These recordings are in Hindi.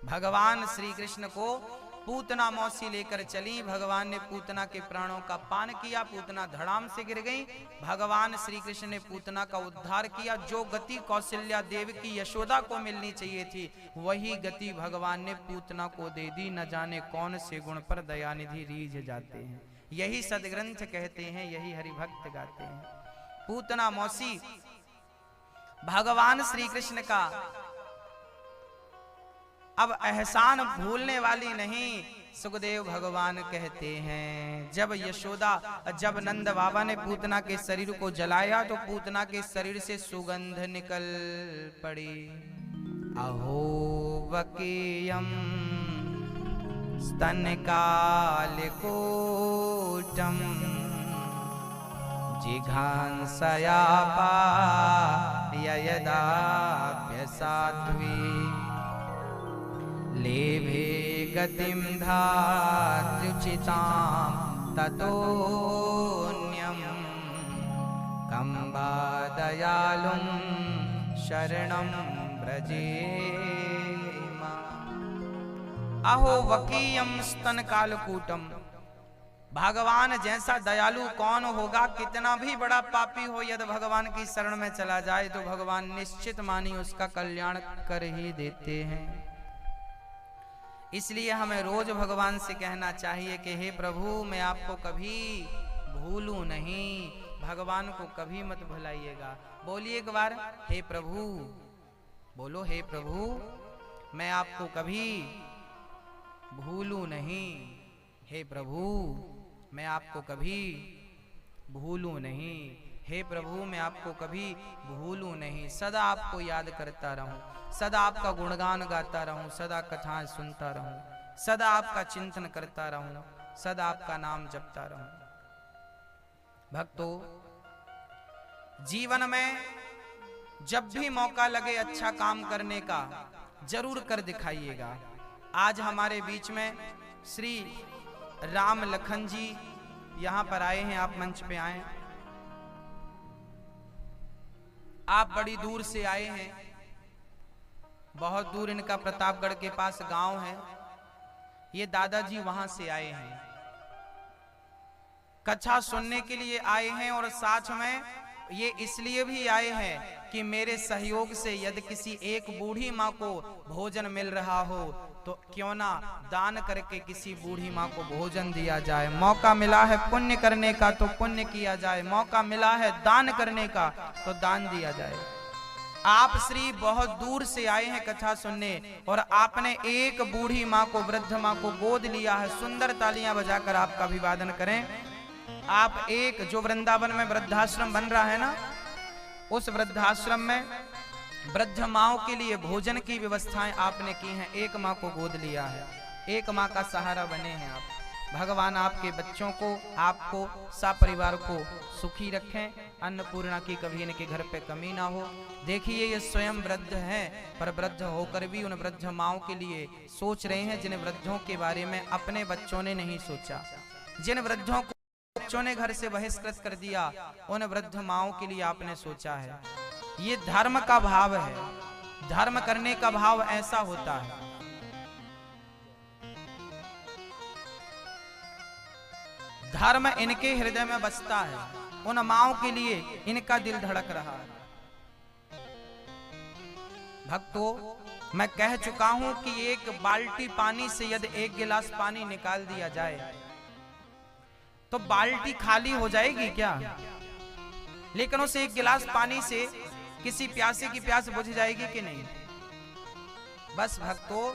भगवान श्री कृष्ण को पूतना मौसी लेकर चली। भगवान ने पूतना के प्राणों का पान किया, पूतना धड़ाम से गिर गई। भगवान श्री कृष्ण ने पूतना का उद्धार किया। जो गति कौशल्या देव की यशोदा को मिलनी चाहिए थी, वही गति भगवान ने पूतना को दे दी। न जाने कौन से गुण पर दयानिधि रीझ जाते हैं। यही सदग्रंथ कहते हैं, यही हरिभक्त गाते हैं। पूतना मौसी भगवान श्री कृष्ण का अब एहसान भूलने वाली नहीं। सुखदेव भगवान कहते हैं, जब नंद बाबा ने पूतना के शरीर को जलाया तो पूतना के शरीर से सुगंध निकल पड़ी। अहो वकीयम स्तन कालिकूटम जिघांसया पायदाभ्यसाध्वी लेभे गतिम धात्युचितां ततोऽन्यं कंबा दयालुं शरणं व्रजेमा। अहो वकीयम स्तन कालकूटम, भगवान जैसा दयालु कौन होगा। कितना भी बड़ा पापी हो, यदि भगवान की शरण में चला जाए तो भगवान निश्चित मानी उसका कल्याण कर ही देते हैं। इसलिए हमें रोज भगवान से कहना चाहिए कि हे प्रभु, मैं आपको कभी भूलूं नहीं। भगवान को कभी मत भुलाइएगा। बोलिए एक बार, हे प्रभु। बोलो, हे प्रभु, मैं आपको कभी भूलूं नहीं। हे प्रभु, मैं आपको कभी भूलूं नहीं। हे प्रभु, मैं आपको कभी भूलूं नहीं। सदा आपको याद करता रहूं, सदा आपका गुणगान गाता रहूं, सदा कथाएं सुनता रहूं, सदा आपका चिंतन करता रहूं, सदा आपका नाम जपता रहूं। भक्तों, जीवन में जब भी मौका लगे अच्छा काम करने का, जरूर कर दिखाइएगा। आज हमारे बीच में श्री राम लखन जी यहां पर आए हैं। आप मंच पे आए। आप बड़ी दूर से आए हैं, बहुत दूर इनका प्रतापगढ़ के पास गांव है। ये दादाजी वहां से आए हैं, कथा सुनने के लिए आए हैं। और साथ में ये इसलिए भी आए हैं कि मेरे सहयोग से यदि किसी एक बूढ़ी माँ को भोजन मिल रहा हो तो क्यों ना दान करके किसी बूढ़ी माँ को भोजन दिया जाए। मौका मिला है पुण्य करने का तो पुण्य किया जाए, मौका मिला है दान करने का तो दान दिया जाए। आप श्री बहुत दूर से आए हैं कथा सुनने, और आपने एक बूढ़ी माँ को, वृद्ध माँ को गोद लिया है। सुंदर तालियां बजाकर आपका अभिवादन करें। आप एक जो वृंदावन में वृद्धाश्रम बन रहा है ना, उस वृद्धाश्रम में वृद्ध माओ के लिए भोजन की व्यवस्थाएं आपने की हैं। एक माँ को गोद लिया है, एक माँ का सहारा बने हैं आप। भगवान आपके बच्चों को, आपको, सपरिवार को सुखी रखें। अन्नपूर्णा की कभी इनके घर पे कमी ना हो। देखिए, ये स्वयं वृद्ध हैं, पर वृद्ध होकर भी उन वृद्ध माओ के लिए सोच रहे हैं जिन वृद्धों के बारे में अपने बच्चों ने नहीं सोचा। जिन वृद्धों को बच्चों ने घर से बहिष्कृत कर दिया, उन वृद्ध माओ के लिए आपने सोचा है। ये धर्म का भाव है। धर्म करने का भाव ऐसा होता है। धर्म इनके हृदय में बसता है। उन माओ के लिए इनका दिल धड़क रहा है। भक्तों, मैं कह चुका हूं कि एक बाल्टी पानी से यदि एक गिलास पानी निकाल दिया जाए तो बाल्टी खाली हो जाएगी क्या? लेकिन उस एक गिलास पानी से किसी प्यासे की प्यास बुझ जाएगी कि नहीं? बस भक्तों,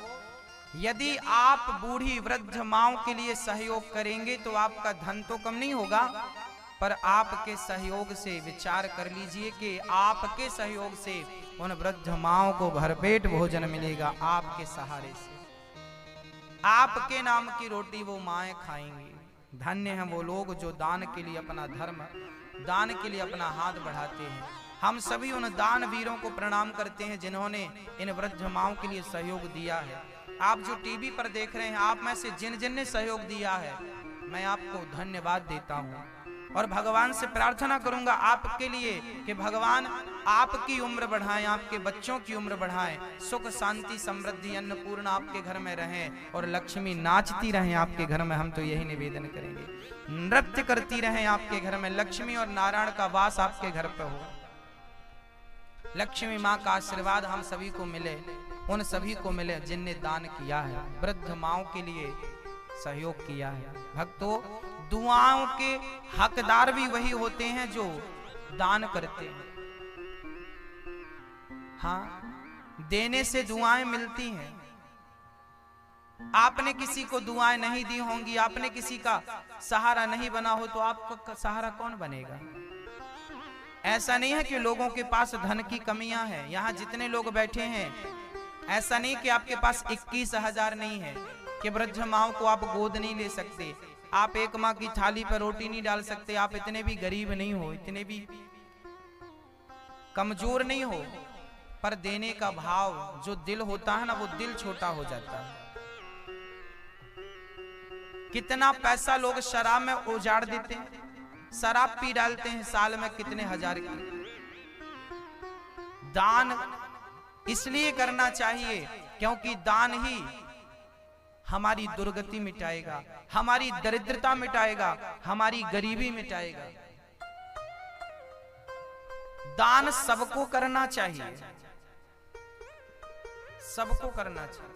यदि आप बूढ़ी वृद्ध माओं के लिए सहयोग करेंगे तो आपका धन तो कम नहीं होगा, पर आपके सहयोग से विचार कर लीजिए कि आपके सहयोग से उन वृद्ध माओं को भरपेट भोजन मिलेगा। आपके सहारे से आपके नाम की रोटी वो माएं खाएंगी। धन्य हैं वो लोग जो दान के लिए अपना धर्म, दान के लिए अपना हाथ बढ़ाते हैं। हम सभी उन दान वीरों को प्रणाम करते हैं जिन्होंने इन वृद्ध माओं के लिए सहयोग दिया है। आप जो टीवी पर देख रहे हैं, आप में से जिन जिन ने सहयोग दिया है, मैं आपको धन्यवाद देता हूँ। और भगवान से प्रार्थना करूंगा आपके लिए कि भगवान आपकी उम्र बढ़ाएं, आपके बच्चों की उम्र बढ़ाएं, सुख शांति समृद्धि अन्नपूर्ण आपके घर में रहें और लक्ष्मी नाचती रहें आपके घर में। हम तो यही निवेदन करेंगे, नृत्य करती रहें आपके घर में, लक्ष्मी और नारायण का वास आपके घर पे हो। लक्ष्मी माँ का आशीर्वाद हम सभी को मिले, उन सभी को मिले जिनने दान किया है, वृद्ध माओं के लिए सहयोग किया है। भक्तों, दुआओं के हकदार भी वही होते हैं जो दान करते हैं। हाँ, देने से दुआएं मिलती हैं। आपने किसी को दुआएं नहीं दी होंगी, आपने किसी का सहारा नहीं बना हो, तो आपका सहारा कौन बनेगा? ऐसा नहीं है कि लोगों के पास धन की कमियां हैं। यहाँ जितने लोग बैठे हैं, ऐसा नहीं कि आपके पास 21,000 नहीं है कि वृद्ध माओं को आप गोद नहीं ले सकते, आप एक माँ की थाली पर रोटी नहीं डाल सकते, आप इतने भी गरीब नहीं हो, इतने भी कमजोर नहीं हो, पर देने का भाव जो दिल होता है ना, वो दिल छोटा हो जाता है। कितना पैसा लोग शराब में उजाड़ देते हैं, शराब पी डालते हैं साल में कितने हजार की। दान इसलिए करना चाहिए क्योंकि दान ही हमारी दुर्गति मिटाएगा, हमारी दरिद्रता मिटाएगा, हमारी गरीबी मिटाएगा। दान सबको करना चाहिए, सबको करना चाहिए।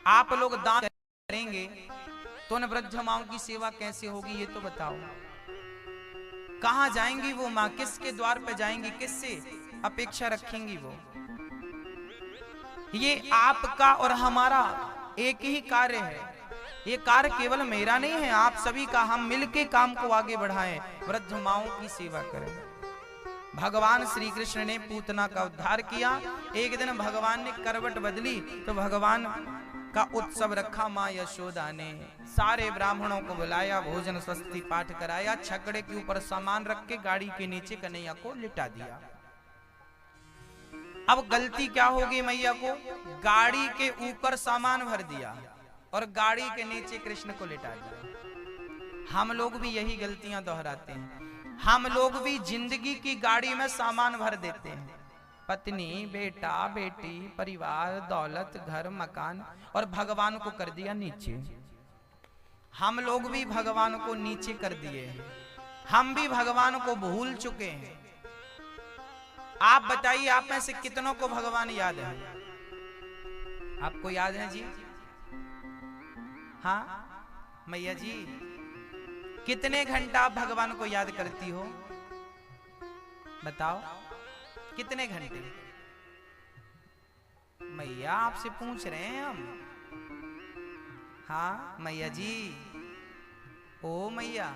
आप लोग दान करेंगे तो न वृद्ध माओं की सेवा कैसे होगी, ये तो बताओ। कहां जाएंगी वो मां, किसके द्वार पे जाएंगी, किससे अपेक्षा रखेंगी वो? ये आपका और हमारा एक ही कार्य है। ये कार्य केवल मेरा नहीं है, आप सभी का। हम मिलके काम को आगे बढ़ाएं, वृद्ध माओं की सेवा करें। भगवान श्री कृष्ण ने पूतना का उद्धार किया। एक दिन भगवान ने करवट बदली तो भगवान का उत्सव रखा। माँ यशोदा ने सारे ब्राह्मणों को बुलाया, भोजन स्वस्ति पाठ कराया, छकड़े के ऊपर सामान रख के गाड़ी के नीचे कन्हैया को लिटा दिया। अब गलती क्या होगी मैया को? गाड़ी के ऊपर सामान भर दिया और गाड़ी के नीचे कृष्ण को लिटा दिया। हम लोग भी यही गलतियां दोहराते हैं। हम लोग भी जिंदगी की गाड़ी में सामान भर देते हैं, पत्नी, बेटा, बेटी, परिवार, दौलत, घर, मकान, और भगवान को कर दिया नीचे। हम लोग भी भगवान को नीचे कर दिए हैं, हम भी भगवान को भूल चुके हैं। आप बताइए, आप में से कितनों को भगवान याद है? आपको याद है जी? हाँ मैया जी, कितने घंटा आप भगवान को याद करती हो? बताओ कितने घंटे? मैया आपसे पूछ रहे हैं हम। हाँ मैया जी, ओ मैया,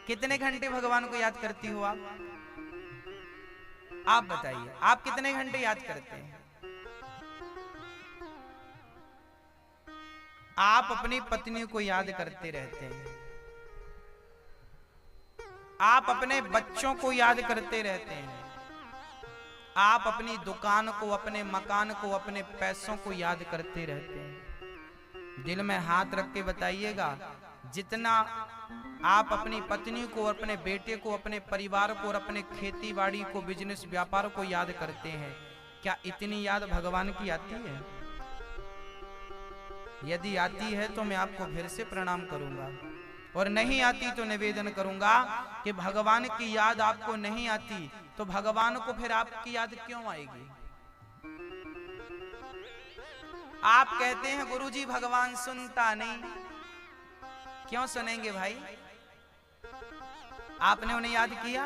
कितने घंटे भगवान को याद करती हो आप? आप बताइए, आप कितने घंटे याद करते हैं? आप अपनी पत्नी को याद करते रहते हैं, आप अपने बच्चों को याद करते रहते हैं, आप अपनी दुकान को, अपने मकान को, अपने पैसों को याद करते रहते हैं। दिल में हाथ रख के बताइएगा, जितना आप अपनी पत्नी को, अपने बेटे को, अपने परिवार को और अपने खेती बाड़ी को, बिजनेस व्यापार को याद करते हैं, क्या इतनी याद भगवान की आती है? यदि आती है तो मैं आपको फिर से प्रणाम करूंगा, और नहीं आती तो निवेदन करूंगा कि भगवान की याद आपको नहीं आती तो भगवान को फिर आपकी याद क्यों आएगी? आप कहते हैं गुरुजी भगवान सुनता नहीं, क्यों सुनेंगे भाई? आपने उन्हें याद किया?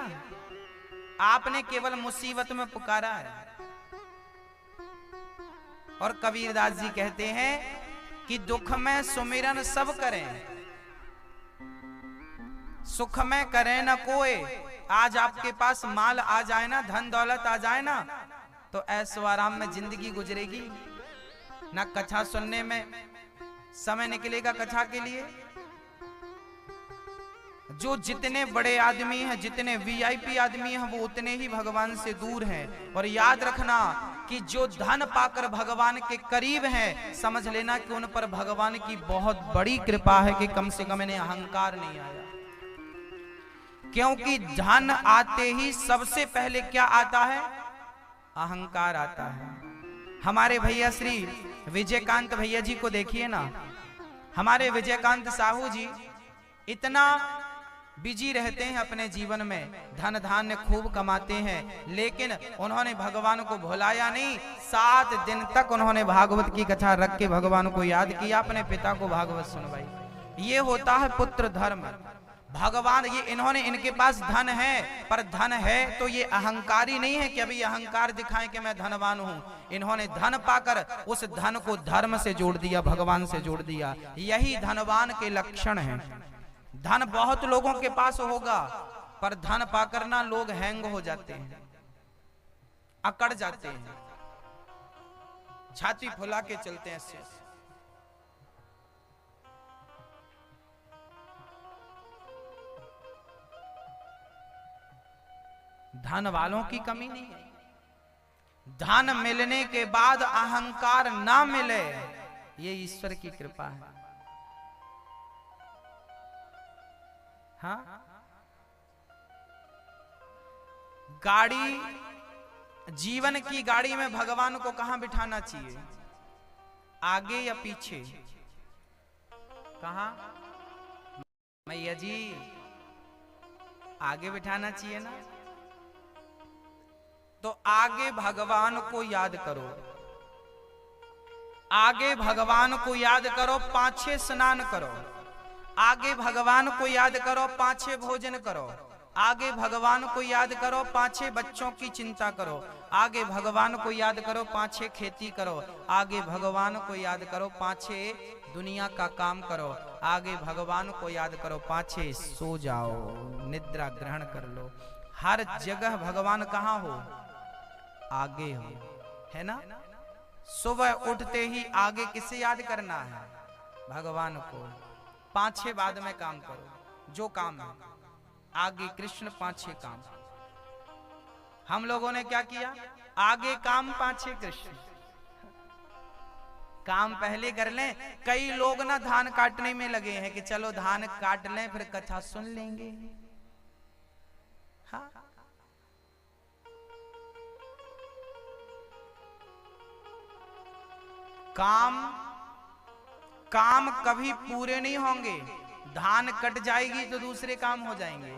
आपने केवल मुसीबत में पुकारा है। और कबीरदास जी कहते हैं कि दुख में सुमिरन सब करें, सुख में करें न कोई। आज आपके पास माल आ जाए ना, धन दौलत आ जाए ना, तो ऐशो आराम में जिंदगी गुजरेगी ना। कथा सुनने में समय निकलेगा कथा के लिए, जो जितने बड़े आदमी हैं, जितने वीआईपी आदमी हैं, वो उतने ही भगवान से दूर हैं। और याद रखना कि जो धन पाकर भगवान के करीब हैं, समझ लेना कि उन पर भगवान की बहुत बड़ी कृपा है कि कम से कम इन्हें अहंकार नहीं आया। क्योंकि धन आते ही सबसे पहले क्या आता है? अहंकार आता है। हमारे भैया श्री विजयकांत भैया जी को देखिए ना, हमारे विजयकांत साहू जी इतना बिजी रहते हैं अपने जीवन में, धन धान्य खूब कमाते हैं, लेकिन उन्होंने भगवान को भुलाया नहीं। 7 दिन तक उन्होंने भागवत की कथा रख के भगवान को याद किया, अपने पिता को भागवत सुनवाई। ये होता है पुत्र धर्म। भगवान ये इन्होंने, इनके पास धन है, पर धन है तो ये अहंकारी नहीं है कि अभी अहंकार दिखाएं कि मैं धनवान हूं। इन्होंने धन पाकर उस धन को धर्म से जोड़ दिया, भगवान से जोड़ दिया। यही धनवान के लक्षण हैं। धन बहुत लोगों के पास होगा, पर धन पाकर ना लोग हैंग हो जाते हैं, अकड़ जाते हैं, छाती फुला के चलते हैं। धन वालों की कमी नहीं है। धन मिलने के बाद अहंकार ना मिले, ये ईश्वर की कृपा है। हाँ, गाड़ी, जीवन की गाड़ी में भगवान को कहां बिठाना चाहिए? आगे या पीछे? कहां? मैया जी, आगे बिठाना चाहिए ना। तो आगे भगवान को याद करो, आगे भगवान को याद करो, 5-6 स्नान करो, आगे भगवान को याद करो, 5-6 भोजन करो, आगे भगवान को याद करो, 5-6 बच्चों की चिंता करो, आगे भगवान को याद करो, 5-6 खेती करो, आगे भगवान को याद करो, 5-6 दुनिया का काम करो, आगे भगवान को याद करो, 5-6 सो जाओ, निद्रा ग्रहण कर लो। हर जगह भगवान कहाँ हो? आगे हो, है ना। सुबह उठते ही आगे किसे याद करना है? भगवान को। 5-6 बाद में काम करो, जो काम है आगे कृष्ण, 5-6 काम। हम लोगों ने क्या किया? आगे काम, 5-6 कृष्ण। काम पहले कर लें। कई लोग ना धान काटने में लगे हैं कि चलो धान काट लें फिर कथा सुन लेंगे। हाँ, काम कभी पूरे नहीं होंगे। धान कट जाएगी तो दूसरे काम हो जाएंगे,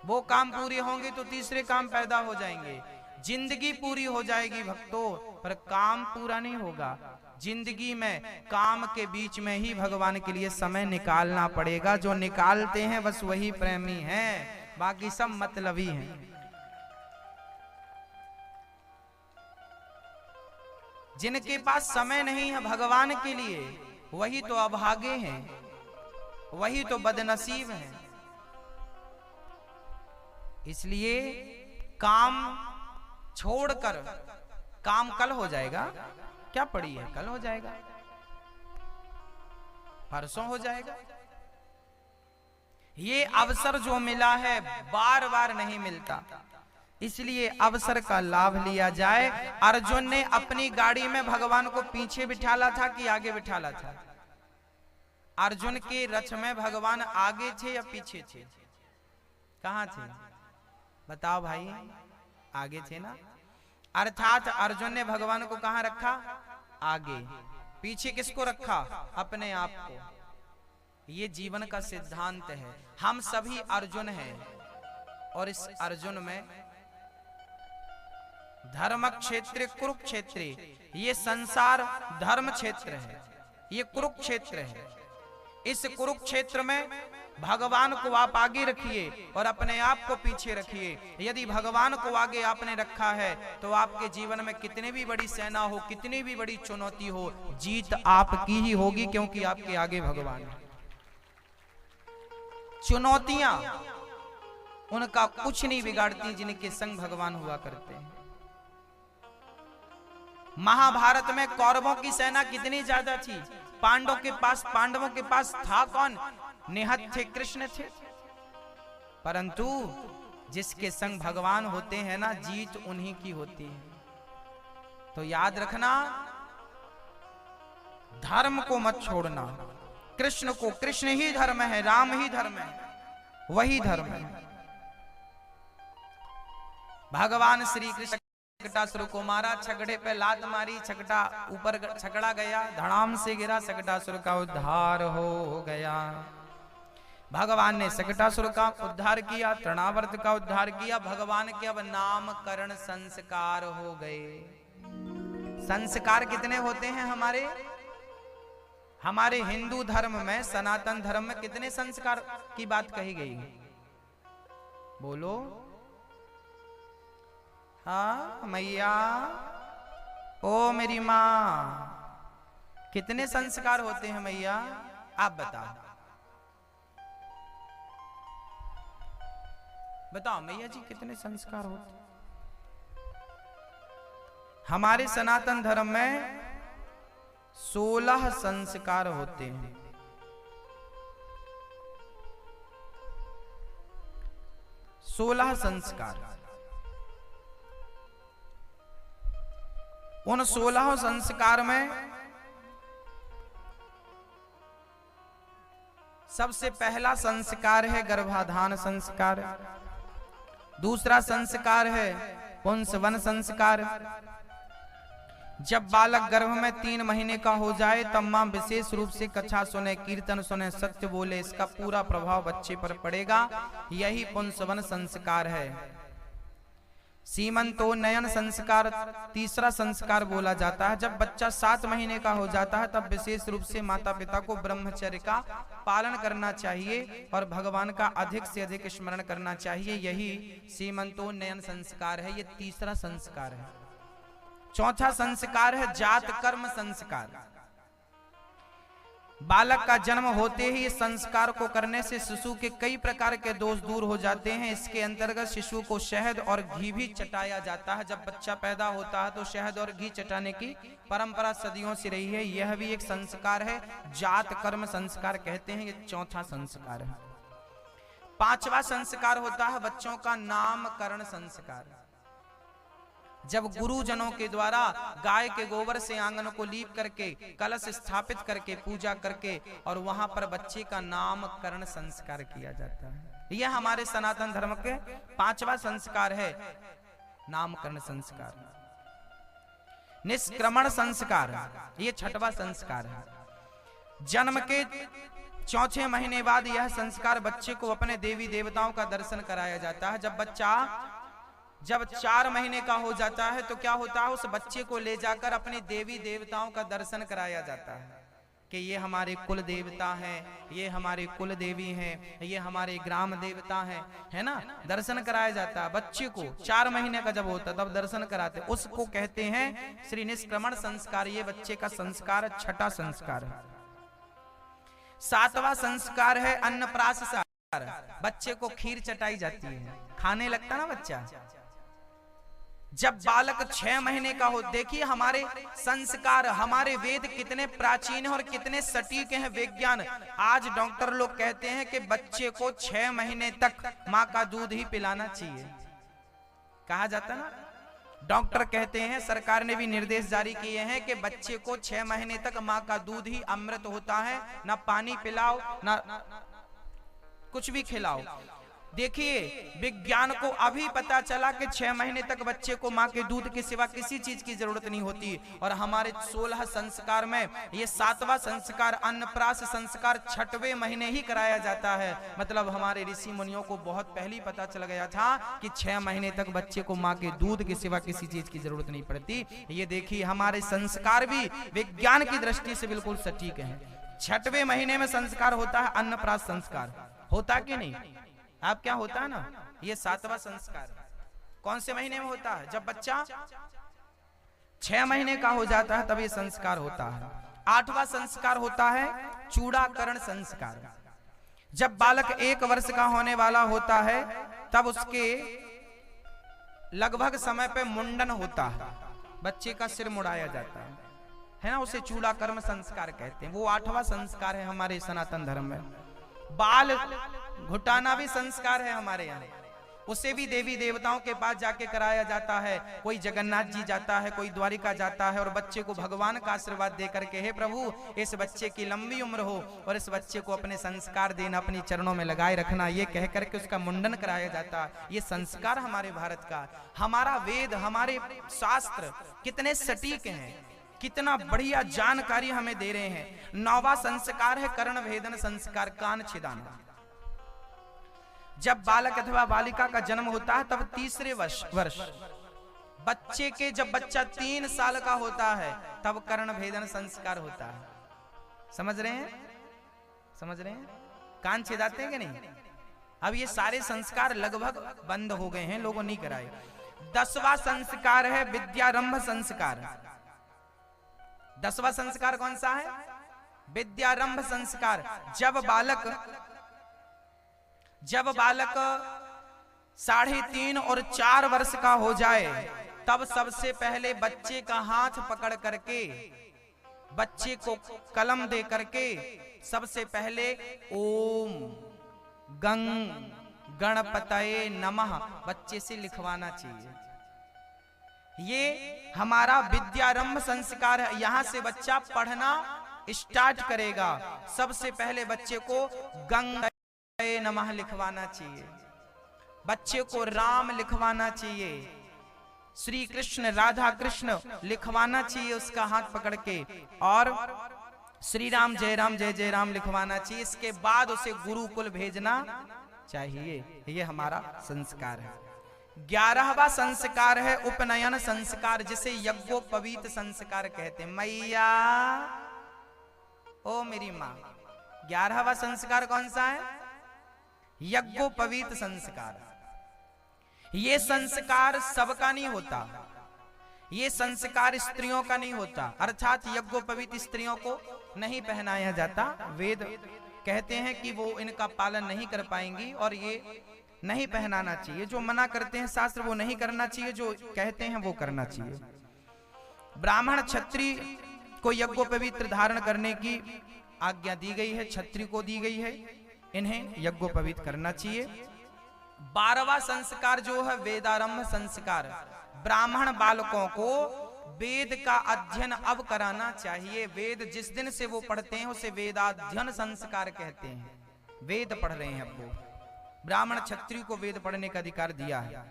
वो काम पूरे होंगे तो तीसरे काम पैदा हो जाएंगे। जिंदगी पूरी हो जाएगी भक्तों, पर काम पूरा नहीं होगा। जिंदगी में काम के बीच में ही भगवान के लिए समय निकालना पड़ेगा। जो निकालते हैं बस वही प्रेमी हैं, बाकी सब मतलबी हैं। जिनके पास समय नहीं है भगवान के लिए, वही तो अभागे हैं, वही तो बदनसीब हैं। इसलिए काम छोड़कर, काम कल हो जाएगा, क्या पड़ी है, कल हो जाएगा, परसों हो जाएगा। ये अवसर जो मिला है बार बार नहीं मिलता, इसलिए अवसर का लाभ लिया जाए। अर्जुन ने अपनी गाड़ी में भगवान को पीछे बिठाला था कि आगे बिठाला था? अर्जुन के रथ में भगवान आगे थे या पीछे थे? कहां थे बताओ भाई? आगे थे ना। अर्थात अर्जुन ने भगवान को कहां रखा? आगे। पीछे किसको रखा? अपने आप को। ये जीवन का सिद्धांत है। हम सभी अर्जुन हैं, और इस अर्जुन में धर्म क्षेत्र कुरुक्षेत्र, ये संसार धर्म क्षेत्र है, ये कुरुक्षेत्र है। इस कुरुक्षेत्र में भगवान को आप आगे रखिए और अपने आप को पीछे रखिए। यदि भगवान को आगे आपने रखा है तो आपके जीवन में कितनी भी बड़ी सेना हो, कितनी भी बड़ी चुनौती हो, जीत आपकी ही होगी, क्योंकि आपके आगे भगवान है। चुनौतियां उनका कुछ नहीं बिगाड़ती जिनके संग भगवान हुआ करते हैं। महाभारत में कौरवों की सेना कितनी ज्यादा थी, पांडवों के पास था कौन? निहत थे, कृष्ण थे। परंतु जिसके संग भगवान होते हैं ना, जीत उन्हीं की होती है। तो याद रखना, धर्म को मत छोड़ना। कृष्ण को, कृष्ण ही धर्म है, राम ही धर्म है, वही धर्म है। भगवान श्री कृष्ण शकटासुर को मारा, छगड़े पे लात मारी, छकटा ऊपर छकड़ा गया, धड़ाम से गिरा, शकटासुर का उद्धार हो गया। भगवान ने शकटासुर का उद्धार किया, तृणावर्त का उद्धार किया। भगवान के अब नामकरण संस्कार हो गए। संस्कार कितने होते हैं हमारे हिंदू धर्म में, सनातन धर्म में कितने संस्कार की बात कही गई है? बोलो। हाँ मैया, ओ मेरी माँ, कितने संस्कार होते हैं मैया? आप बताओ मैया जी, कितने संस्कार होते हैं? हमारे सनातन धर्म में 16 संस्कार होते हैं। 16 संस्कार। उन 16 संस्कार में सबसे पहला संस्कार है गर्भाधान संस्कार। दूसरा संस्कार है पुंसवन संस्कार। जब बालक गर्भ में 3 महीने का हो जाए तब मां विशेष रूप से कथा सुने, कीर्तन सुने, सत्य बोले, इसका पूरा प्रभाव बच्चे पर पड़ेगा। यही पुंसवन संस्कार है। सीमंतोन्नयन संस्कार तीसरा संस्कार बोला जाता है। जब बच्चा 7 महीने का हो जाता है तब विशेष रूप से माता पिता को ब्रह्मचर्य का पालन करना चाहिए और भगवान का अधिक से अधिक स्मरण करना चाहिए। यही सीमंतोन्नयन संस्कार है, ये तीसरा संस्कार है। चौथा संस्कार है जात कर्म संस्कार। बालक का जन्म होते ही इस संस्कार को करने से शिशु के कई प्रकार के दोष दूर हो जाते हैं। इसके अंतर्गत शिशु को शहद और घी भी चटाया जाता है। जब बच्चा पैदा होता है तो शहद और घी चटाने की परंपरा सदियों से रही है। यह भी एक संस्कार है, जात कर्म संस्कार कहते हैं। ये चौथा संस्कार है। 5वां संस्कार होता है बच्चों का नामकरण संस्कार। जब गुरुजनों के द्वारा गाय के गोबर से आंगन को लीप करके, कलश स्थापित करके, पूजा करके और वहां पर बच्चे का नामकरण संस्कार किया जाता है। यह हमारे सनातन धर्म के 5वां संस्कार है, नामकरण संस्कार। निष्क्रमण संस्कार, यह 6वां संस्कार है। जन्म के 4 महीने बाद यह संस्कार बच्चे को अपने देवी देवताओं का दर्शन कराया जाता है। जब 4 महीने का हो जाता है तो क्या होता है, उस बच्चे को ले जाकर अपने देवी देवताओं का दर्शन कराया जाता है कि ये हमारे कुल देवता हैं, ये हमारे कुल देवी हैं, ये हमारे ग्राम देवता हैं, है ना। दर्शन कराया जाता है बच्चे को। 4 महीने का जब होता तब दर्शन कराते, उसको कहते हैं श्री निष्क्रमण संस्कार। ये बच्चे का संस्कार 6वां संस्कार है। 7वां संस्कार है अन्नप्राश संस्कार। बच्चे को खीर चटाई जाती है, खाने लगता ना बच्चा। जब बालक 6 महीने का हो, देखिए हमारे संस्कार, हमारे वेद कितने प्राचीन हैं और कितने सटीक हैं। विज्ञान, आज डॉक्टर लोग कहते हैं कि बच्चे को 6 महीने तक माँ का दूध ही पिलाना चाहिए। कहा जाता ना, डॉक्टर कहते हैं, सरकार ने भी निर्देश जारी किए हैं कि बच्चे को 6 महीने तक माँ का दूध ही अमृत होता है। ना पानी पिलाओ, ना कुछ भी खिलाओ। देखिए विज्ञान को अभी पता चला कि 6 महीने तक बच्चे को माँ के दूध के सिवा किसी चीज की जरूरत नहीं होती। और हमारे 16 संस्कार में ये 7वां संस्कार अन्नप्राश संस्कार 6वें महीने ही कराया जाता है। मतलब हमारे ऋषि मुनियों को बहुत पहले पता चल गया था कि 6 महीने तक बच्चे को माँ के दूध के सिवा किसी चीज की जरूरत नहीं पड़ती। ये देखिए हमारे संस्कार भी विज्ञान की दृष्टि से बिल्कुल सटीक है। 6वें महीने में संस्कार होता है अन्नप्राश संस्कार, होता कि नहीं? आप क्या होता है ना, ये 7वां संस्कार कौन से महीने में होता है? जब बच्चा 6 महीने का हो जाता है तब ये संस्कार होता है। 8वां संस्कार होता है चूड़ाकरण संस्कार। जब बालक 1 वर्ष का होने वाला होता है तब उसके लगभग समय पे मुंडन होता है, बच्चे का सिर मुड़ाया जाता है ना। उसे चूड़ाकरण संस्कार कहते हैं। वो 8वां संस्कार है हमारे सनातन धर्म में। बाल घुटाना भी संस्कार है हमारे यहाँ, उसे भी देवी देवताओं के पास जाके कराया जाता है। कोई जगन्नाथ जी जाता है, कोई द्वारिका जाता है और बच्चे को भगवान का आशीर्वाद दे करके, हे प्रभु इस बच्चे की लंबी उम्र हो और इस बच्चे को अपने संस्कार देना, अपनी चरणों में लगाए रखना, ये कह करके उसका मुंडन कराया जाता है। ये संस्कार हमारे भारत का। हमारा वेद, हमारे शास्त्र कितने सटीक हैं, कितना बढ़िया जानकारी हमें दे रहे हैं। 9वां संस्कार है कर्ण भेदन संस्कार, कान छिदाना। जब बालक अथवा बालिका का जन्म होता है तब तीसरे वर्ष बच्चे के, जब बच्चा 3 साल का होता है तब कर्ण भेदन संस्कार होता है। समझ रहे हैं, समझ रहे हैं? कान छिदाते हैं कि नहीं? अब ये सारे संस्कार लगभग बंद हो गए हैं, लोगों नहीं कराए। 10वां संस्कार है विद्यारंभ संस्कार। 10वां संस्कार कौन सा है? विद्यारंभ संस्कार। जब बालक 3.5 और 4 वर्ष का हो जाए तब सबसे पहले बच्चे का हाथ पकड़ करके, बच्चे को कलम दे करके सबसे पहले ओम गंग गणपतये नमः बच्चे से लिखवाना चाहिए। ये हमारा विद्यारंभ संस्कार है। यहां से बच्चा पढ़ना स्टार्ट करेगा। सबसे पहले बच्चे को गंग नमः लिखवाना चाहिए, बच्चे को राम लिखवाना चाहिए, श्री कृष्ण राधा कृष्ण लिखवाना चाहिए उसका हाथ पकड़ के, और श्री राम जय राम लिखवाना चाहिए। इसके बाद उसे गुरुकुल भेजना चाहिए। ये हमारा संस्कार है। 11वां संस्कार है उपनयन संस्कार, जिसे यज्ञोपवीत संस्कार कहते हैं। मैया ओ मेरी माँ, 11वां संस्कार कौन सा है? यज्ञोपवीत संस्कार। ये संस्कार सबका नहीं होता, ये संस्कार स्त्रियों का नहीं होता, अर्थात यज्ञोपवीत स्त्रियों को नहीं पहनाया जाता। वेद कहते हैं कि वो इनका पालन नहीं कर पाएंगी और ये नहीं पहनाना चाहिए। जो मना करते हैं शास्त्र वो नहीं करना चाहिए, जो कहते हैं वो करना चाहिए। ब्राह्मण क्षत्रिय को यज्ञोपवीत धारण करने की आज्ञा दी गई है, क्षत्रिय को दी गई है, इन्हें यज्ञोपवीत करना चाहिए। 12वां संस्कार जो है वेदारंभ संस्कार। ब्राह्मण बालकों को वेद का अध्ययन अब कराना चाहिए। वेद जिस दिन से वो पढ़ते हैं उसे वेदाध्ययन संस्कार कहते हैं। वेद पढ़ रहे हैं अब वो। ब्राह्मण क्षत्रिय को वेद पढ़ने का अधिकार दिया है।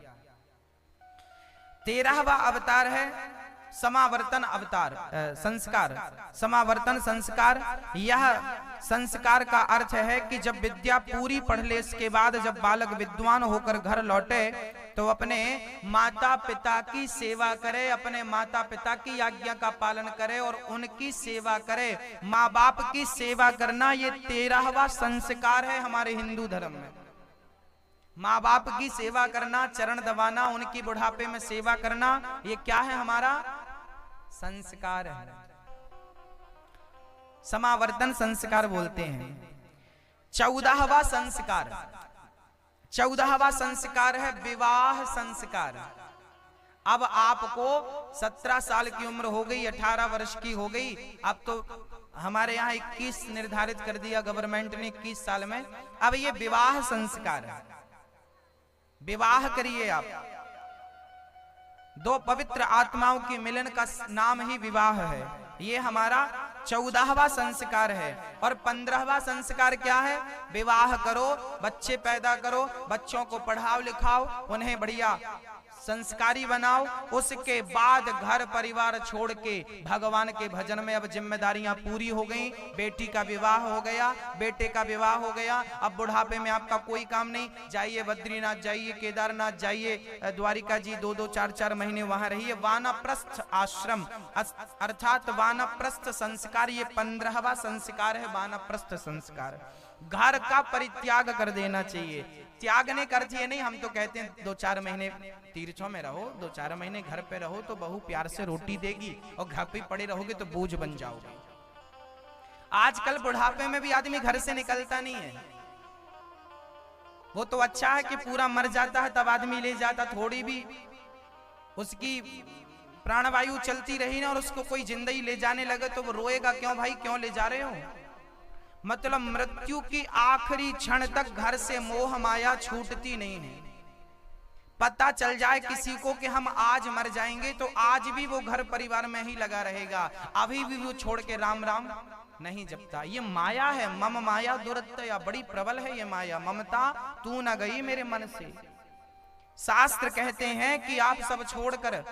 13वां अवतार है समावर्तन अवतार संस्कार, समावर्तन संस्कार। यह संस्कार का अर्थ है कि जब विद्या पूरी पढ़ ले, इसके बाद जब बालक विद्वान होकर घर लौटे तो अपने माता पिता की सेवा करे, अपने माता पिता की आज्ञा का पालन करे और उनकी सेवा करे। माँ बाप की सेवा करना ये 13वां संस्कार है हमारे हिंदू धर्म में। माँ बाप की सेवा करना, चरण दबाना, उनकी बुढ़ापे में सेवा करना, ये क्या है? हमारा संस्कार है। समावर्तन संस्कार बोलते हैं। 14वां संस्कार, 14वां संस्कार है विवाह संस्कार। अब आपको 17 साल की उम्र हो गई, 18 वर्ष की हो गई, अब तो हमारे यहाँ 21 निर्धारित कर दिया गवर्नमेंट ने 21 साल में। अब ये विवाह संस्कार है। विवाह करिए आप। 2 पवित्र आत्माओं के मिलन का नाम ही विवाह है। ये हमारा 14वां संस्कार है। और 15वां संस्कार क्या है? विवाह करो, बच्चे पैदा करो, बच्चों को पढ़ाओ लिखाओ, उन्हें बढ़िया संस्कारी बनाओ। उसके बाद घर परिवार छोड़ के भगवान के भजन में अब जिम्मेदारियां पूरी हो गई। बेटी का विवाह हो गया, बेटे का विवाह हो गया। अब बुढ़ापे में आपका कोई काम नहीं। जाइए बद्रीनाथ, जाइए केदारनाथ, जाइए द्वारिका जी, 2-2, 4-4 महीने वहां रहिए। वानप्रस्थ आश्रम अर्थात वानप्रस्थ संस्कार, ये 15वां संस्कार है वानप्रस्थ संस्कार। घर का परित्याग कर देना चाहिए। त्यागने का अर्थ ये नहीं, हम तो कहते हैं 2-4 महीने तीर्थों में रहो, 2-4 महीने घर पे रहो तो बहू प्यार से रोटी देगी, और घर पे पड़े रहोगे तो बोझ बन जाओगे। आजकल बुढ़ापे में भी आदमी घर से निकलता नहीं है। वो तो अच्छा है कि पूरा मर जाता है तब आदमी ले जाता, थोड़ी भी उसकी प्राणवायु चलती रही ना और उसको कोई जिंदगी ले जाने लगे तो वो रोएगा, क्यों भाई क्यों ले जा रहे हो? मतलब मृत्यु की आखिरी क्षण तक घर से मोह माया छूटती नहीं है। पता चल जाए किसी को कि हम आज मर जाएंगे तो आज भी वो घर परिवार में ही लगा रहेगा, अभी भी वो छोड़ के राम राम नहीं जपता। ये माया है, मम माया दुरत्या, बड़ी प्रबल है ये माया। ममता तू न गई मेरे मन से। शास्त्र कहते हैं कि आप सब छोड़कर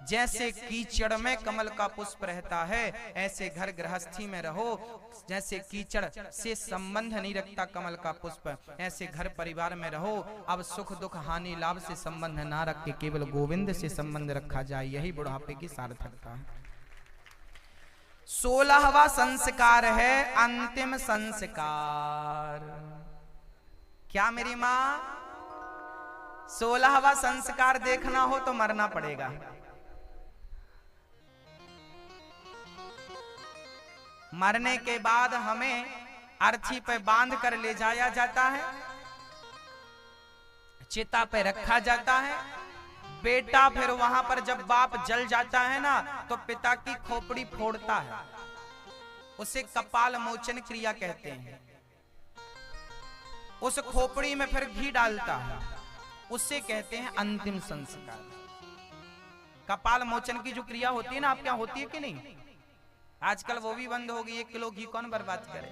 जैसे कीचड़ में कमल का पुष्प रहता है, ऐसे घर गृहस्थी में रहो। जैसे कीचड़ से संबंध नहीं रखता कमल का पुष्प, ऐसे घर परिवार में रहो। अब सुख दुख हानि लाभ से संबंध ना रख के केवल गोविंद से संबंध रखा जाए, यही बुढ़ापे की सार्थकता है। 16वां संस्कार है अंतिम संस्कार। क्या मेरी माँ? 16वां संस्कार देखना हो तो मरना पड़ेगा। मरने के बाद हमें अर्थी पे बांध कर ले जाया जाता है, चिता पे रखा जाता है। बेटा फिर वहां पर जब बाप जल जाता है ना, तो पिता की खोपड़ी फोड़ता है, उसे कपाल मोचन क्रिया कहते हैं। उस खोपड़ी में फिर घी डालता है, उसे कहते हैं अंतिम संस्कार। कपाल मोचन की जो क्रिया होती है ना, आपके यहाँ होती है कि नहीं? आजकल वो भी बंद हो गई। 1 किलो घी कौन बर्बाद करे?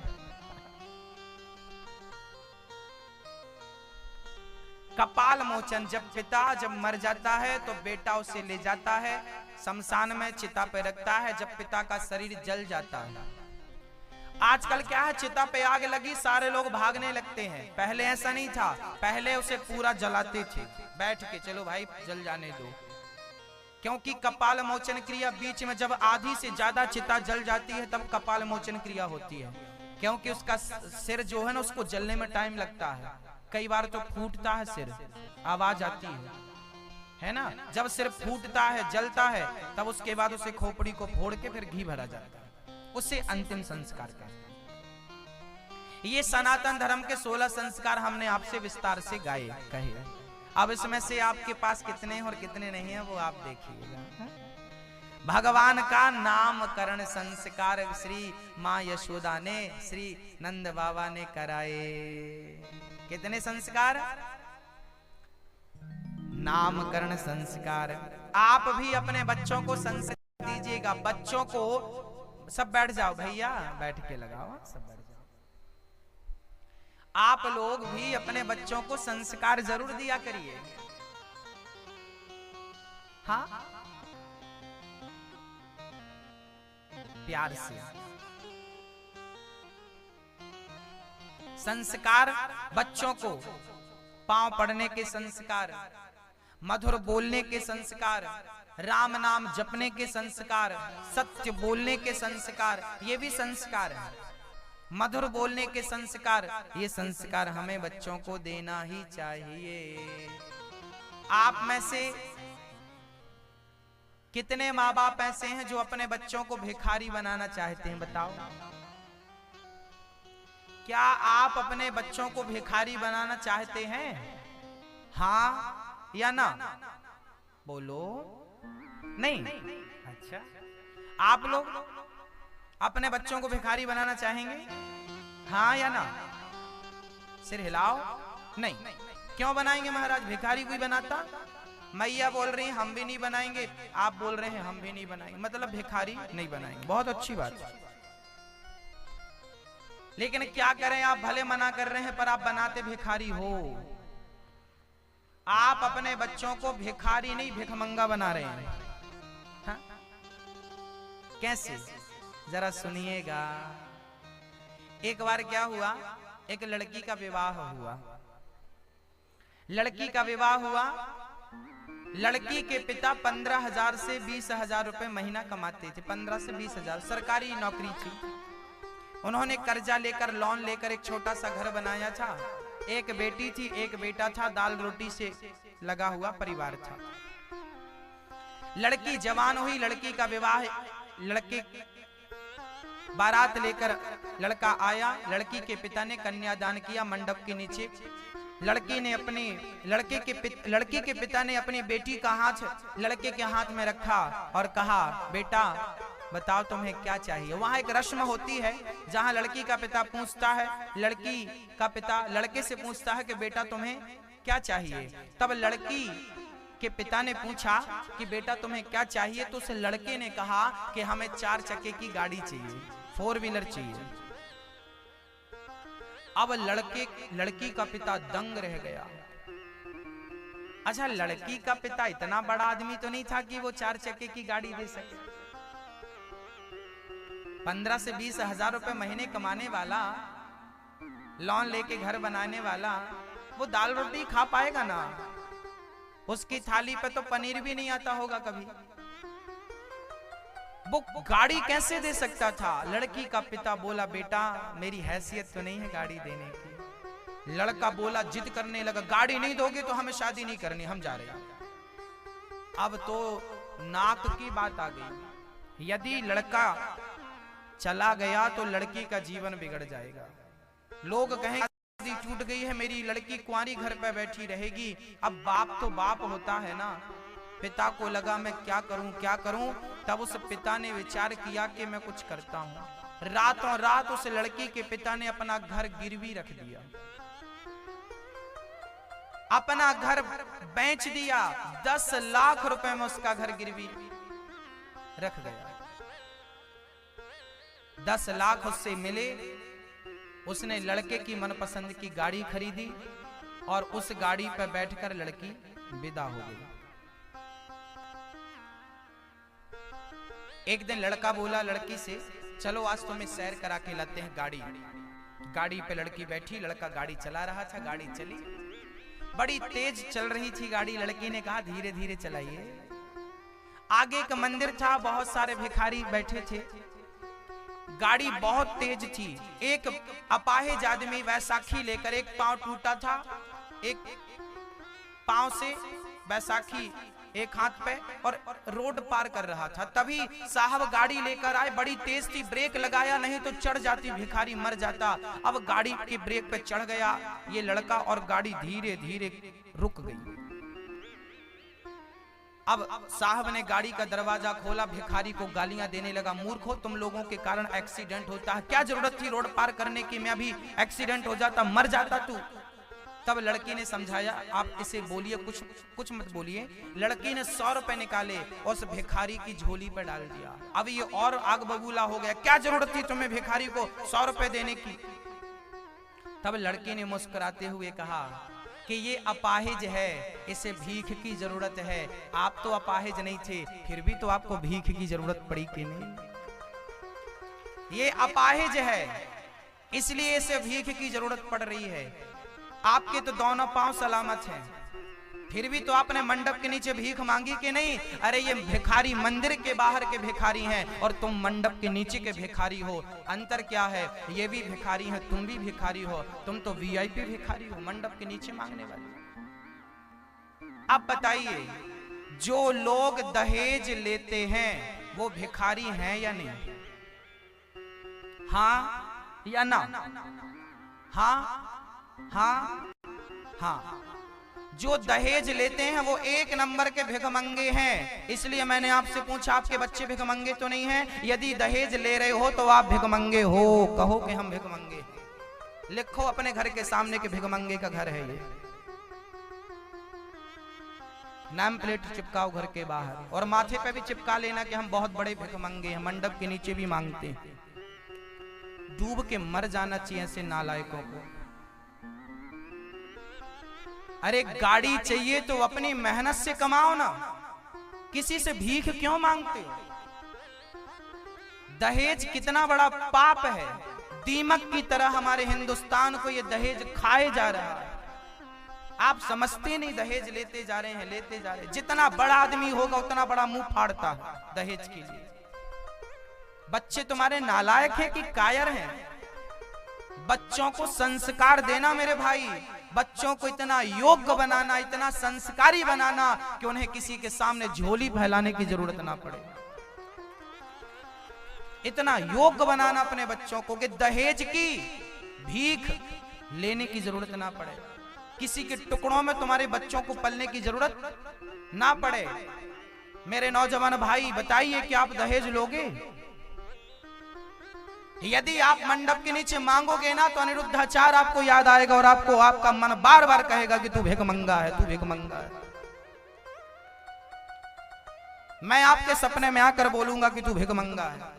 कपाल मोचन, जब पिता जब मर जाता है तो बेटा उसे ले जाता है, शमशान में चिता पे रखता है। जब पिता का शरीर जल जाता है, आजकल क्या है, चिता पे आग लगी सारे लोग भागने लगते हैं। पहले ऐसा नहीं था, पहले उसे पूरा जलाते थे बैठ के, चलो भाई जल जाने दो। क्योंकि कपाल मोचन क्रिया बीच में जब आधी से ज्यादा चिता जल जाती है तब कपाल मोचन क्रिया होती है। क्योंकि उसका सिर जो है ना, उसको जलने में टाइम लगता है, कई बार तो फूटता है सिर, आवाज आती है ना। जब सिर फूटता है जलता है तब उसके बाद उसे खोपड़ी को फोड़ के फिर घी भरा जाता है, उसे अंतिम संस्कार कहते हैं। ये सनातन धर्म के 16 संस्कार हमने आपसे विस्तार से गाए कहे। अब इसमें से आपके पास कितने हैं और कितने नहीं है वो आप देखिएगा। भगवान का नामकरण संस्कार श्री माँ यशोदा ने, श्री नंद बाबा ने कराए। कितने संस्कार? नामकरण संस्कार। आप भी अपने बच्चों को संस्कार दीजिएगा। बच्चों को, सब बैठ जाओ भैया, बैठ के लगाओ, सब बैठ जाओ। आप लोग भी अपने बच्चों को संस्कार जरूर दिया करिए। हाँ, प्यार से संस्कार। बच्चों को पांव पड़ने के संस्कार, मधुर बोलने के संस्कार, राम नाम जपने के संस्कार, सत्य बोलने के संस्कार, ये भी संस्कार है। मधुर बोलने के संस्कार, ये संस्कार हमें बच्चों को देना ही चाहिए। आप में से कितने माँ बाप ऐसे हैं जो अपने बच्चों को भिखारी बनाना चाहते हैं? बताओ, क्या आप अपने बच्चों को भिखारी बनाना चाहते हैं? हाँ या ना? बोलो। नहीं? अच्छा, आप लोग अपने बच्चों को भिखारी बनाना चाहेंगे? हाँ या ना? सिर हिलाओ। नहीं। क्यों बनाएंगे महाराज? भिखारी कोई बनाता? मैया बोल रही हैं हम भी नहीं बनाएंगे, आप बोल रहे हैं हम भी नहीं बनाएंगे, मतलब भिखारी नहीं बनाएंगे। बहुत अच्छी बात है, लेकिन क्या करें, आप भले मना कर रहे हैं पर आप बनाते भिखारी हो। आप अपने बच्चों को भिखारी नहीं भिखमंगा बना रहे हैं। हाँ? कैसे? जरा सुनिएगा। एक बार क्या हुआ, एक लड़की का विवाह हुआ। लड़की का विवाह हुआ, लड़की के पिता 15,000 से 20,000 रुपए महीना कमाते थे। 15 से 20,000 सरकारी नौकरी थी। उन्होंने कर्जा लेकर, लोन लेकर एक छोटा सा घर बनाया था। एक बेटी थी, एक बेटा था। दाल रोटी से लगा हुआ परिवार था। लड़की जवान हुई, लड़की का विवाह, लड़के बारात लेकर लड़का आया। लड़की के पिता ने कन्यादान किया मंडप के नीचे। लड़की के पिता ने अपनी बेटी का हाथ लड़के के हाथ में रखा और कहा, बेटा बताओ तुम्हें क्या चाहिए। वहां एक रस्म होती है जहां लड़की का पिता पूछता है, लड़की का पिता लड़के से पूछता है कि बेटा तुम्हें क्या चाहिए। तब लड़की के पिता ने पूछा कि बेटा तुम्हें क्या चाहिए, तो उस लड़के ने कहा कि हमें 4 चक्के की गाड़ी चाहिए, 4 व्हीलर चाहिए। अब लड़की का पिता दंग रह गया। अच्छा, लड़की का पिता इतना बड़ा आदमी तो नहीं था कि वो 4 चक्के की गाड़ी दे सके। 15 से 20 हजार रुपए महीने कमाने वाला, लोन लेके घर बनाने वाला, वो दाल रोटी खा पाएगा ना? उसकी थाली पे तो पनीर भी नहीं आता होगा कभी। वो गाड़ी कैसे दे सकता था? लड़की का पिता बोला बेटा मेरी हैसियत तो नहीं है गाड़ी देने की। लड़का बोला, जिद करने लगा, गाड़ी नहीं दोगे तो हमें शादी नहीं करनी, हम जा रहे हैं। अब तो नाक की बात आ गई। यदि लड़का चला गया तो लड़की का जीवन बिगड़ जाएगा। लोग कहेंगे शादी टूट गई है, मेरी लड़की कुंवारी घर पे बैठी रहेगी। अब बाप तो बाप होता है ना। पिता को लगा मैं क्या करूं। तब उस पिता ने विचार किया कि मैं कुछ करता हूं। रातों रात उस लड़की के पिता ने अपना घर गिरवी रख दिया, अपना घर बेच दिया। 10 लाख रुपए में उसका घर गिरवी रख गया। 10 लाख उससे मिले। उसने लड़के की मनपसंद की गाड़ी खरीदी और उस गाड़ी पर बैठकर लड़की विदा हो गई। एक दिन लड़का बोला लड़की से, चलो आज तुम्हें सैर करा के लाते हैं गाड़ी पे लड़की बैठी, लड़का गाड़ी चला रहा था। गाड़ी चली, बड़ी तेज चल रही थी गाड़ी। लड़की ने कहा धीरे धीरे चलाइए। आगे एक मंदिर था, बहुत सारे भिखारी बैठे थे। गाड़ी बहुत तेज थी। एक अपाहिज आदमी वैसाखी लेकर, एक पांव टूटा था, एक पांव से वैसाखी एक हाथ पे, और रोड पार कर रहा था। तभी साहब गाड़ी लेकर आए, बड़ी तेज थी, ब्रेक लगाया, नहीं तो चढ़ जाती, भिखारी मर जाता। अब गाड़ी के ब्रेक पे चढ़ गया ये लड़का और गाड़ी धीरे धीरे रुक गई। अब साहब ने गाड़ी का दरवाजा खोला, भिखारी को गालियां देने लगा, मूर्खो तुम लोगों के कारण एक्सीडेंट होता है, क्या जरूरत थी रोड पार करने की, मैं अभी एक्सीडेंट हो जाता, मर जाता तू। तब लड़की ने समझाया आप इसे बोलिए, कुछ मत बोलिए। लड़की ने 100 रुपए निकाले और उस भिखारी की झोली पर डाल दिया। अब ये और आग बबूला हो गया, क्या जरूरत थी तुम्हें भिखारी को 100 रुपए देने की। तब लड़की ने मुस्कुराते हुए कहा कि ये अपाहिज है, इसे भीख की जरूरत है। आप तो अपाहिज नहीं थे, फिर भी तो आपको भीख की जरूरत पड़ी कि नहीं? ये अपाहिज है इसलिए इसे भीख की जरूरत पड़ रही है। आपके तो दोनों पांव सलामत हैं, फिर भी तो आपने मंडप के नीचे भीख मांगी कि नहीं? अरे ये भिखारी मंदिर के बाहर के भिखारी हैं और तुम मंडप के नीचे के भिखारी हो। अंतर क्या है? ये भी भिखारी हैं, तुम भी भिखारी हो। तुम तो वीआईपी भिखारी हो, मंडप के नीचे मांगने वाले। अब बताइए, जो लोग दहेज लेते हैं वो भिखारी हैं या नहीं? हाँ या ना? हाँ हाँ हाँ। जो दहेज लेते हैं वो 1 नंबर के भिखमंगे हैं। इसलिए मैंने आपसे पूछा आपके बच्चे भिखमंगे तो नहीं हैं? यदि दहेज ले रहे हो तो आप भिखमंगे हो, कहो कि हम भिखमंगे। लिखो अपने घर के सामने के भिखमंगे का घर है ये। नाम प्लेट चिपकाओ घर के बाहर और माथे पे भी चिपका लेना कि हम बहुत बड़े भिखमंगे हैं, मंडप के नीचे भी मांगते हैं। डूब के मर जाना चाहिए ऐसे नालायकों को। अरे गाड़ी चाहिए तो अपनी मेहनत से कमाओ ना, किसी से भीख क्यों मांगते हो? दहेज कितना बड़ा पाप है। दीमक की तरह हमारे हिंदुस्तान को ये दहेज खाए जा रहा है। आप समझते नहीं, दहेज लेते जा रहे हैं, लेते जा रहे हैं। जितना बड़ा आदमी होगा उतना बड़ा मुंह फाड़ता है दहेज के लिए। बच्चे तुम्हारे नालायक हैं कि कायर हैं? बच्चों को संस्कार देना मेरे भाई, बच्चों को इतना योग्य बनाना, इतना संस्कारी बनाना कि उन्हें किसी के सामने झोली फैलाने की जरूरत ना पड़े। इतना योग्य बनाना अपने बच्चों को कि दहेज की भीख लेने की जरूरत ना पड़े, किसी के टुकड़ों में तुम्हारे बच्चों को पलने की जरूरत ना पड़े। मेरे नौजवान भाई बताइए कि आप दहेज लोगे? यदि आप मंडप के नीचे मांगोगे ना तो अनिरुद्धाचार्य आपको याद आएगा और आपको आपका मन बार बार कहेगा कि तू भिखमंगा है, तू भिखमंगा है। मैं आपके सपने में आकर बोलूंगा कि तू भिखमंगा है।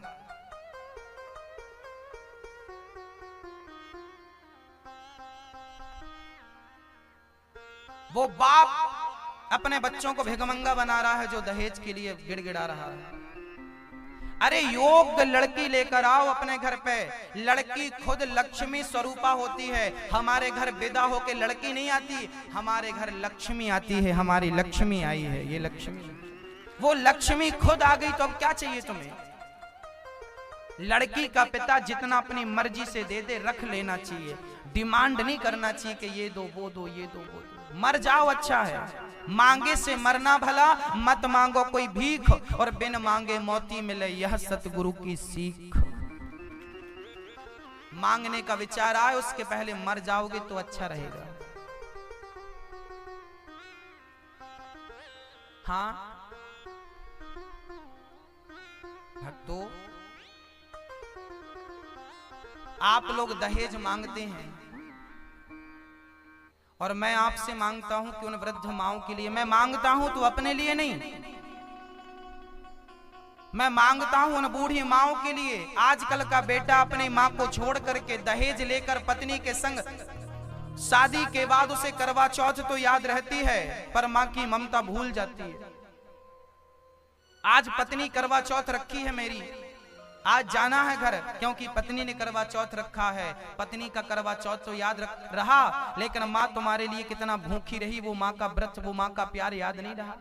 वो बाप अपने बच्चों को भिखमंगा बना रहा है जो दहेज के लिए गिड़गिड़ा रहा है। अरे योग्य लड़की लेकर आओ अपने घर पे। लड़की खुद लक्ष्मी स्वरूपा होती है। हमारे घर विदा होके लड़की नहीं आती, हमारे घर लक्ष्मी आती है। हमारी लक्ष्मी आई है, ये लक्ष्मी, वो लक्ष्मी खुद आ गई। तो अब क्या चाहिए तुम्हें? लड़की का पिता जितना अपनी मर्जी से दे दे रख लेना चाहिए। डिमांड नहीं करना चाहिए कि ये दो वो दो, ये दो वो दो। मर जाओ अच्छा है। मांगे से मरना भला, मत मांगो कोई भीख और बिन मांगे मोती मिले, यह सतगुरु की सीख। मांगने का विचार आए उसके पहले मर जाओगे तो अच्छा रहेगा। हाँ भक्तों, आप लोग दहेज मांगते हैं और मैं आपसे मांगता हूं कि उन वृद्ध माओं के लिए। मैं मांगता हूं तो अपने लिए नहीं, मैं मांगता हूं उन बूढ़ी माओं के लिए। आजकल का बेटा अपनी मां को छोड़ करके दहेज लेकर पत्नी के संग शादी के बाद उसे करवा चौथ तो याद रहती है पर मां की ममता भूल जाती है। आज पत्नी करवा चौथ रखी है मेरी, आज जाना है घर क्योंकि पत्नी ने करवा चौथ रखा है। पत्नी का करवा चौथ तो याद रहा, लेकिन माँ तुम्हारे लिए कितना भूखी रही, वो माँ का व्रत, वो माँ का प्यार याद नहीं रहा।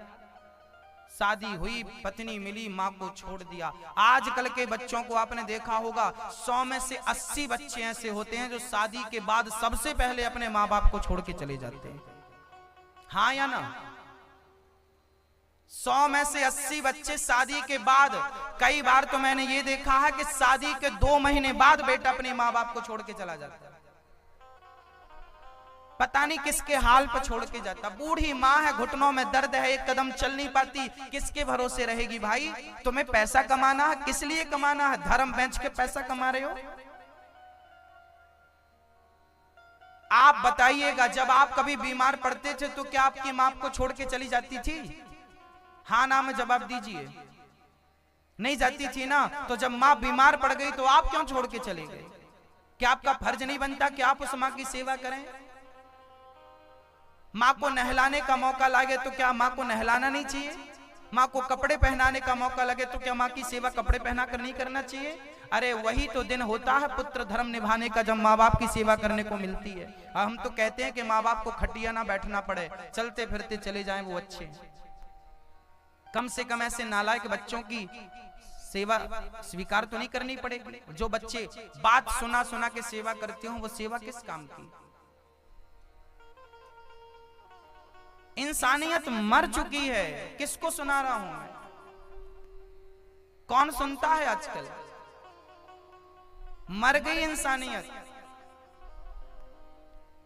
शादी हुई, पत्नी मिली, माँ को छोड़ दिया। आजकल के बच्चों को आपने देखा होगा 100 में से 80 बच्चे ऐसे होते हैं जो शादी के बाद सबसे पहले अपने माँ बाप को छोड़ के चले जाते हैं। हाँ या ना? 100 में से 80 बच्चे शादी के बाद, कई बार तो मैंने ये देखा है कि शादी के 2 महीने बाद बेटा अपने माँ बाप को छोड़ के चला जाता है। पता नहीं किसके हाल पर छोड़ के जाता। बूढ़ी माँ है, घुटनों में दर्द है, एक कदम चल नहीं पाती, किसके भरोसे रहेगी? भाई तुम्हें पैसा कमाना है, किस लिए कमाना है? धर्म बेच के पैसा कमा रहे हो? आप बताइएगा, जब आप कभी बीमार पड़ते थे तो क्या आपकी माँ आपको छोड़ के चली जाती थी? हाँ ना में जवाब दीजिए। नहीं जाती थी ना। तो जब माँ बीमार पड़ गई तो आप क्यों छोड़ के चले गए? क्या आपका फर्ज नहीं बनता कि आप उस माँ की सेवा करें? माँ को नहलाने का मौका लगे तो क्या माँ को नहलाना नहीं चाहिए? माँ को कपड़े पहनाने का मौका लगे तो क्या माँ की सेवा कपड़े पहना कर नहीं करना चाहिए? अरे वही तो दिन होता है पुत्र धर्म निभाने का, जब माँ बाप की सेवा करने को मिलती है। हम तो कहते हैं कि माँ बाप को खटिया ना बैठना पड़े, चलते फिरते चले जाएं, वो अच्छे। कम से कम ऐसे नालायक बच्चों की सेवा स्वीकार तो नहीं करनी पड़ेगी। जो बच्चे बात सुना सुना के सेवा करते हो, वो सेवा किस काम की? इंसानियत मर चुकी है। किसको सुना रहा हूं मैं? कौन सुनता है आजकल? मर गई इंसानियत।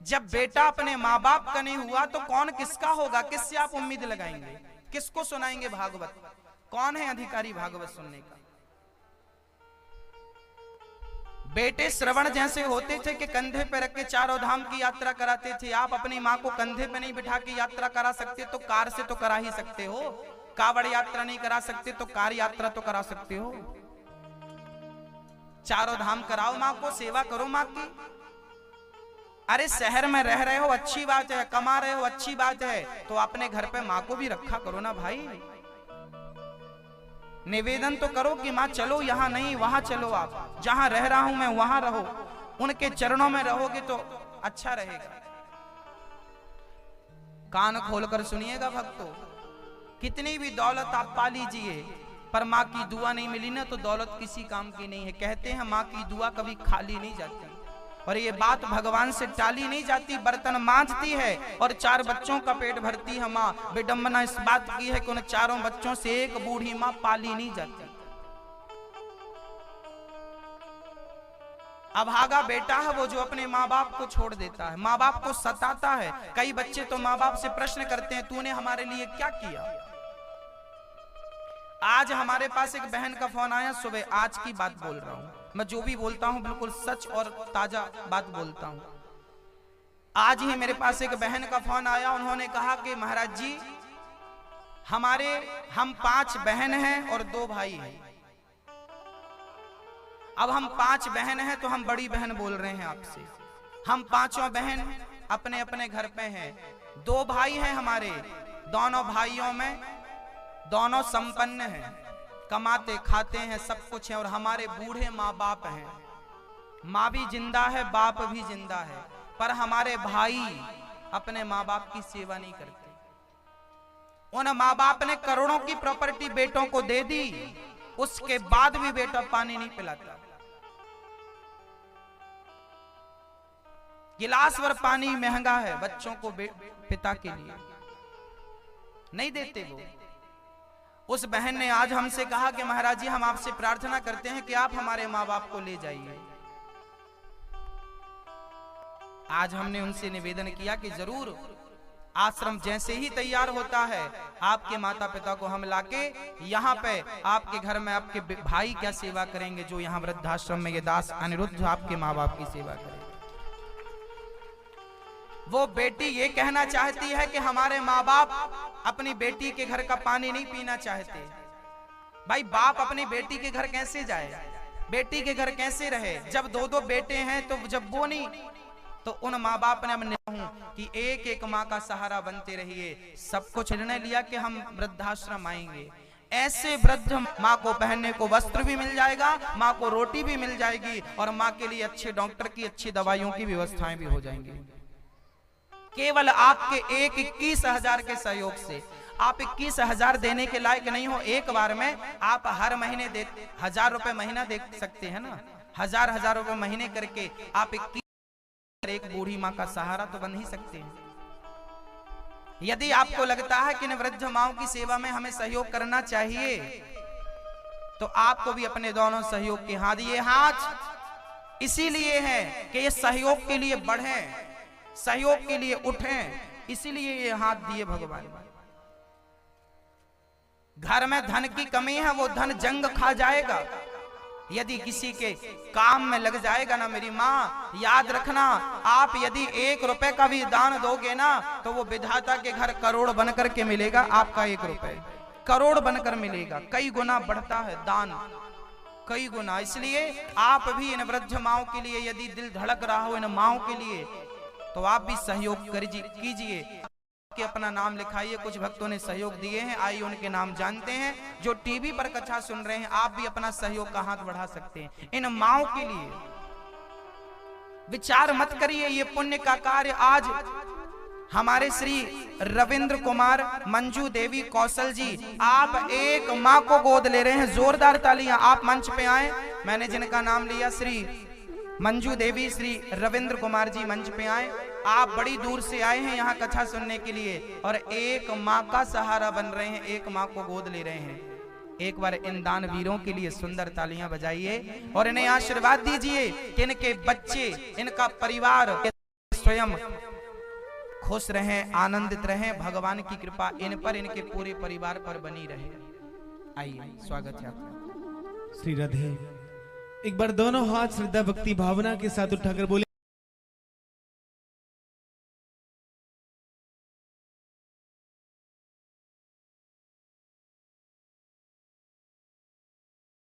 जब बेटा अपने माँ बाप का नहीं हुआ तो कौन किसका होगा? किससे आप उम्मीद लगाएंगे? किसको सुनाएंगे भागवत? कौन है अधिकारी भागवत सुनने का? बेटे श्रवण जैसे होते थे कि कंधे पे रख के चारों धाम की यात्रा कराते थे। आप अपनी माँ को कंधे पे नहीं बिठा के यात्रा करा सकते तो कार से तो करा ही सकते हो। कावड़ यात्रा नहीं करा सकते तो कार यात्रा तो करा सकते हो। चारों धाम कराओ, माँ को सेवा करो माँ की। अरे शहर में रह रहे हो अच्छी बात है, कमा रहे हो अच्छी बात है, तो अपने घर पे माँ को भी रखा करो ना भाई। निवेदन तो करो कि माँ चलो यहाँ नहीं वहां चलो, आप जहां रह रहा हूं मैं वहां रहो। उनके चरणों में रहोगे तो अच्छा रहेगा। कान खोलकर सुनिएगा भक्तों, कितनी भी दौलत आप पा लीजिए पर माँ की दुआ नहीं मिली ना तो दौलत किसी काम की नहीं है। कहते हैं माँ की दुआ कभी खाली नहीं जाती, और ये बात भगवान से टाली नहीं जाती। बर्तन मांजती है और 4 बच्चों का पेट भरती है माँ। विडंबना इस बात की है कि उन 4 बच्चों से एक बूढ़ी माँ पाली नहीं जाती। अभागा बेटा है वो जो अपने माँ बाप को छोड़ देता है, माँ बाप को सताता है। कई बच्चे तो माँ बाप से प्रश्न करते हैं, तूने हमारे लिए क्या किया? आज हमारे पास एक बहन का फोन आया सुबह, आज की बात बोल रहा हूं। मैं जो भी बोलता हूं बिल्कुल सच और ताजा बात बोलता हूं। आज ही मेरे पास एक बहन का फोन आया, उन्होंने कहा कि महाराज जी हम 5 बहन हैं और 2 भाई हैं। अब हम 5 बहन हैं तो हम बड़ी बहन बोल रहे हैं आपसे। हम 5 बहन अपने अपने घर पे हैं। 2 भाई हैं हमारे, दोनों भाइयों में दोनों संपन्न हैं, कमाते खाते हैं, सब कुछ है। और हमारे बूढ़े माँ बाप हैं, माँ भी जिंदा है, बाप भी जिंदा है, पर हमारे भाई अपने माँ बाप की सेवा नहीं करते। उन माँ बाप ने करोड़ों की प्रॉपर्टी बेटों को दे दी, उसके बाद भी बेटा पानी नहीं पिलाता। गिलास भर पानी महंगा है बच्चों को, पिता के लिए नहीं देते वो। उस बहन ने आज हमसे कहा कि महाराज जी हम आपसे प्रार्थना करते हैं कि आप हमारे माँ बाप को ले जाइए। आज हमने उनसे निवेदन किया कि जरूर आश्रम जैसे ही तैयार होता है आपके माता पिता को हम लाके यहाँ पे आपके घर में आपके भाई क्या सेवा करेंगे, जो यहाँ वृद्धाश्रम में ये दास अनिरुद्ध आपके माँ बाप की सेवा करेंगे। वो बेटी ये कहना चाहती है कि हमारे माँ बाप अपनी बेटी के घर का पानी नहीं पीना चाहते। भाई बाप अपनी बेटी के घर कैसे जाए, बेटी के घर कैसे रहे? जब 2-2 बेटे हैं तो जब वो नहीं, तो उन माँ बाप ने हमने कि एक एक माँ का सहारा बनते रहिए। सब कुछ निर्णय लिया कि हम वृद्धाश्रम आएंगे। ऐसे वृद्ध माँ को पहनने को वस्त्र भी मिल जाएगा, माँ को रोटी भी मिल जाएगी, और माँ के लिए अच्छे डॉक्टर की अच्छी दवाइयों की व्यवस्थाएं भी हो जाएंगी। केवल आपके 21,000 के सहयोग से। आप 21,000 देने के लायक नहीं हो एक बार में, आप हर महीने 1,000 रुपए महीना दे सकते हैं ना। 1,000 रुपए महीने करके आप 21 एक बूढ़ी माँ का सहारा तो बन ही सकते हैं। यदि आपको लगता है कि इन वृद्ध माओं की सेवा में हमें सहयोग करना चाहिए, तो आपको भी अपने दोनों सहयोग के हाथ, ये हाथ इसीलिए है कि ये सहयोग के लिए बढ़ें, सहयोग के लिए उठें, इसीलिए ये हाथ दिए भगवान। घर में धन की कमी है, वो धन जंग खा जाएगा। यदि किसी के काम में लग जाएगा ना मेरी माँ, याद रखना, आप यदि 1 रुपए का भी दान दोगे ना, तो वो विधाता के घर करोड़ बनकर के मिलेगा। आपका 1 रुपए करोड़ बनकर मिलेगा, कई गुना बढ़ता है दान, कई गुना। इसलिए आप भी इन वृद्ध माओं के लिए यदि दिल धड़क रहा हो, इन माओं के लिए, तो आप भी सहयोग कीजिए, कि अपना नाम लिखाइए। कुछ भक्तों ने सहयोग दिए हैं, आइए उनके नाम जानते हैं। जो टीवी पर कथा सुन रहे हैं, आप भी अपना सहयोग का हाथ बढ़ा सकते हैं इन माओं के लिए। विचार मत करिए, ये पुण्य का कार्य आज हमारे श्री रविंद्र कुमार, मंजू देवी कौशल जी, आप एक माँ को गोद ले रहे हैं। जोरदार तालियां। आप मंच पे आए। मैंने जिनका नाम लिया, श्री मंजू देवी, श्री रविंद्र कुमार जी मंच पे आए। आप बड़ी दूर से आए हैं यहाँ कथा सुनने के लिए, और एक माँ का सहारा बन रहे हैं, एक माँ को गोद ले रहे हैं। एक बार इन दानवीरों के लिए सुंदर तालियां बजाइए और इन्हें आशीर्वाद दीजिए कि इनके बच्चे, इनका परिवार स्वयं खुश रहें, आनंदित रहें। भगवान की कृपा इन पर, इनके पूरे परिवार पर बनी रहे। आइए, स्वागत है आपका। श्री राधे। एक बार दोनों हाथ श्रद्धा भक्ति भावना के साथ उठाकर बोले।